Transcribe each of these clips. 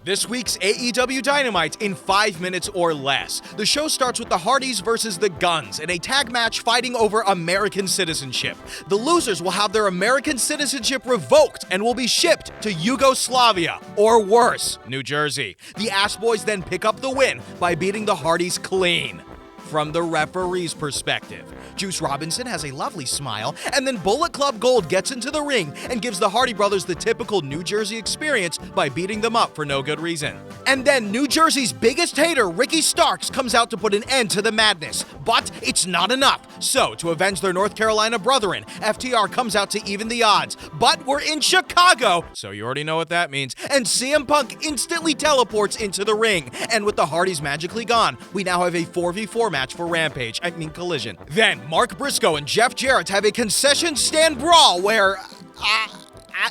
This week's AEW Dynamite in 5 minutes or less. The show starts with the Hardys versus the Guns in a tag match fighting over American citizenship. The losers will have their American citizenship revoked and will be shipped to Yugoslavia, or worse, New Jersey. The Ass Boys then pick up the win by beating the Hardys clean. From the referee's perspective, Juice Robinson has a lovely smile, and then Bullet Club Gold gets into the ring and gives the Hardy Brothers the typical New Jersey experience by beating them up for no good reason. And then New Jersey's biggest hater, Ricky Starks, comes out to put an end to the madness. But it's not enough. So, to avenge their North Carolina brethren, FTR comes out to even the odds. But we're in Chicago, so you already know what that means. And CM Punk instantly teleports into the ring. And with the Hardys magically gone, we now have a 4v4 match for Rampage. Collision. Then, Mark Briscoe and Jeff Jarrett have a concession stand brawl where...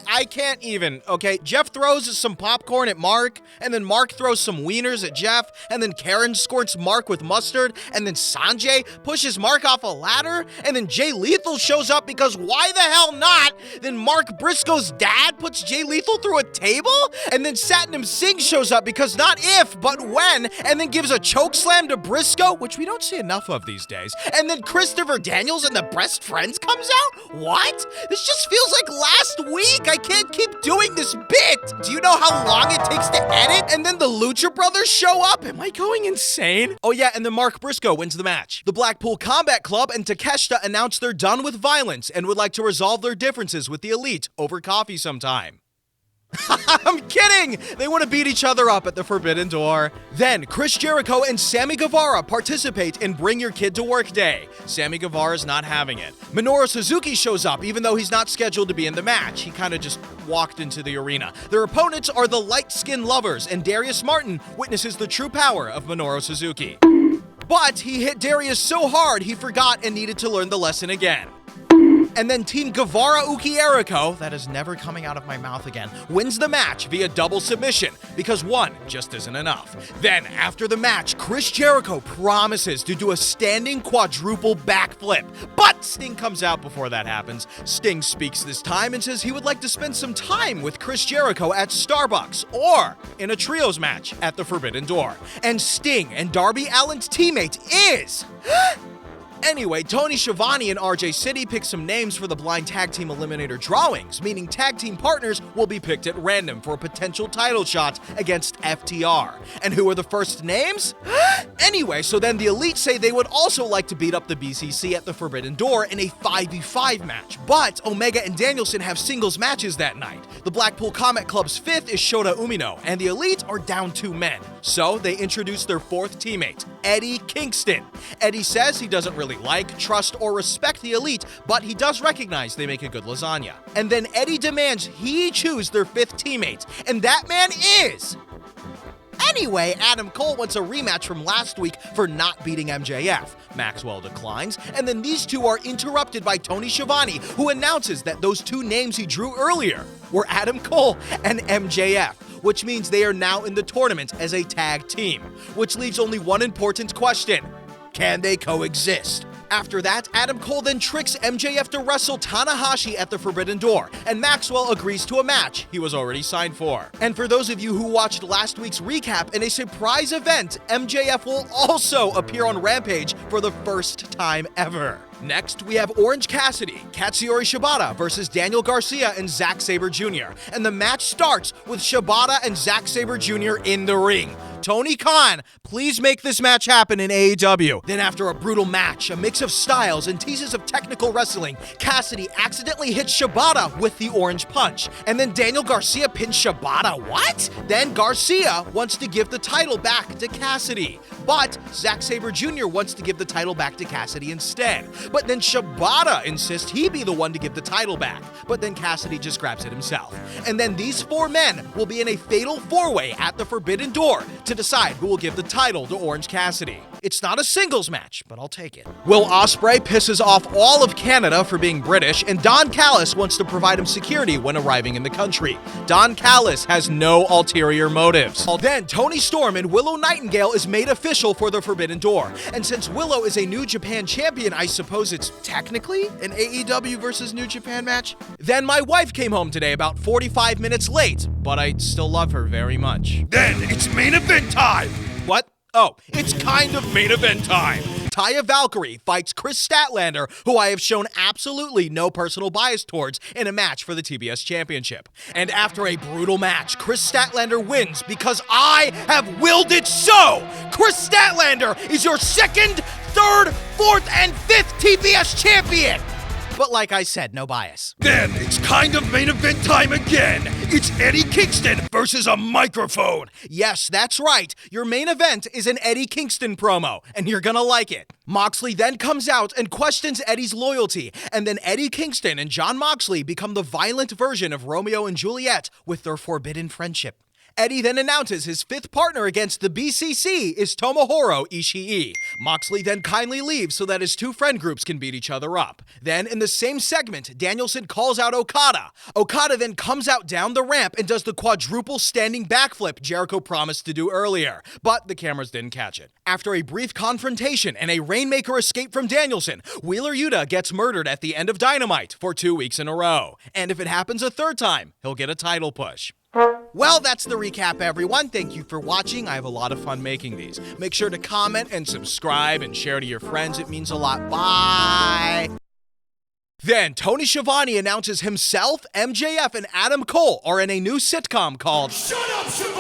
I can't even, okay? Jeff throws some popcorn at Mark, and then Mark throws some wieners at Jeff, and then Karen squirts Mark with mustard, and then Sanjay pushes Mark off a ladder, and then Jay Lethal shows up because why the hell not? Then Mark Briscoe's dad puts Jay Lethal through a table, and then Satnam Singh shows up because not if, but when, and then gives a choke slam to Briscoe, which we don't see enough of these days, and then Christopher Daniels and the Best Friends comes out? What? This just feels like last week. I can't keep doing this bit. Do you know how long it takes to edit? And then the Lucha Brothers show up. Am I going insane? Oh yeah, and then Mark Briscoe wins the match. The Blackpool Combat Club and Takeshita announce they're done with violence and would like to resolve their differences with the Elite over coffee sometime. I'm kidding! They want to beat each other up at the Forbidden Door. Then, Chris Jericho and Sammy Guevara participate in Bring Your Kid to Work Day. Sammy Guevara's not having it. Minoru Suzuki shows up even though he's not scheduled to be in the match. He kind of just walked into the arena. Their opponents are the Light Skin Lovers, and Darius Martin witnesses the true power of Minoru Suzuki. But he hit Darius so hard he forgot and needed to learn the lesson again. And then Team Guevara Uki Eriko, that is never coming out of my mouth again, wins the match via double submission, because one just isn't enough. Then, after the match, Chris Jericho promises to do a standing quadruple backflip, but Sting comes out before that happens. Sting speaks this time and says he would like to spend some time with Chris Jericho at Starbucks, or in a trios match at the Forbidden Door. And Sting and Darby Allin's teammate is... Anyway, Tony Schiavone and RJ City pick some names for the blind tag team eliminator drawings, meaning tag team partners will be picked at random for a potential title shot against FTR. And who are the first names? Anyway, so then the Elite say they would also like to beat up the BCC at the Forbidden Door in a 5v5 match, but Omega and Danielson have singles matches that night. The Blackpool Comet Club's fifth is Shota Umino, and the Elite are down 2 men. So they introduce their fourth teammate, Eddie Kingston. Eddie says he doesn't really like, trust, or respect the Elite, but he does recognize they make a good lasagna. And then Eddie demands he choose their fifth teammate, and that man is... Anyway, Adam Cole wants a rematch from last week for not beating MJF. Maxwell declines, and then these two are interrupted by Tony Schiavone, who announces that those 2 names he drew earlier were Adam Cole and MJF, which means they are now in the tournament as a tag team, which leaves only one important question. Can they coexist? After that, Adam Cole then tricks MJF to wrestle Tanahashi at the Forbidden Door, and Maxwell agrees to a match he was already signed for. And for those of you who watched last week's recap, in a surprise event, MJF will also appear on Rampage for the first time ever. Next, we have Orange Cassidy, Katsuyori Shibata versus Daniel Garcia and Zack Sabre Jr., and the match starts with Shibata and Zack Sabre Jr. in the ring. Tony Khan, please make this match happen in AEW. Then after a brutal match, a mix of styles and teases of technical wrestling, Cassidy accidentally hits Shibata with the orange punch. And then Daniel Garcia pins Shibata, what? Then Garcia wants to give the title back to Cassidy. But Zack Sabre Jr. wants to give the title back to Cassidy instead. But then Shibata insists he be the one to give the title back. But then Cassidy just grabs it himself. And then these 4 men will be in a fatal 4-way at the Forbidden Door to decide who will give the title to Orange Cassidy. It's not a singles match, but I'll take it. Will Ospreay pisses off all of Canada for being British, and Don Callis wants to provide him security when arriving in the country. Don Callis has no ulterior motives. Then Toni Storm and Willow Nightingale is made official for the Forbidden Door. And since Willow is a New Japan champion, I suppose it's technically an AEW versus New Japan match? Then my wife came home today about 45 minutes late, but I still love her very much. Then it's main event time! What? Oh, it's kind of main event time. Taya Valkyrie fights Chris Statlander, who I have shown absolutely no personal bias towards, in a match for the TBS Championship. And after a brutal match, Chris Statlander wins because I have willed it so! Chris Statlander is your second, third, fourth, and fifth TBS champion! But like I said, no bias. Then it's kind of main event time again. It's Eddie Kingston versus a microphone. Yes, that's right. Your main event is an Eddie Kingston promo, and you're gonna like it. Moxley then comes out and questions Eddie's loyalty, and then Eddie Kingston and Jon Moxley become the violent version of Romeo and Juliet with their forbidden friendship. Eddie then announces his fifth partner against the BCC is Tomohiro Ishii. Moxley then kindly leaves so that his two friend groups can beat each other up. Then, in the same segment, Danielson calls out Okada. Okada then comes out down the ramp and does the quadruple standing backflip Jericho promised to do earlier, but the cameras didn't catch it. After a brief confrontation and a Rainmaker escape from Danielson, Wheeler Yuta gets murdered at the end of Dynamite for 2 weeks in a row. And if it happens a third time, he'll get a title push. Well, that's the recap, everyone. Thank you for watching. I have a lot of fun making these. Make sure to comment and subscribe and share to your friends. It means a lot. Bye! Then, Tony Schiavone announces himself, MJF, and Adam Cole are in a new sitcom called Shut Up, Schiavone!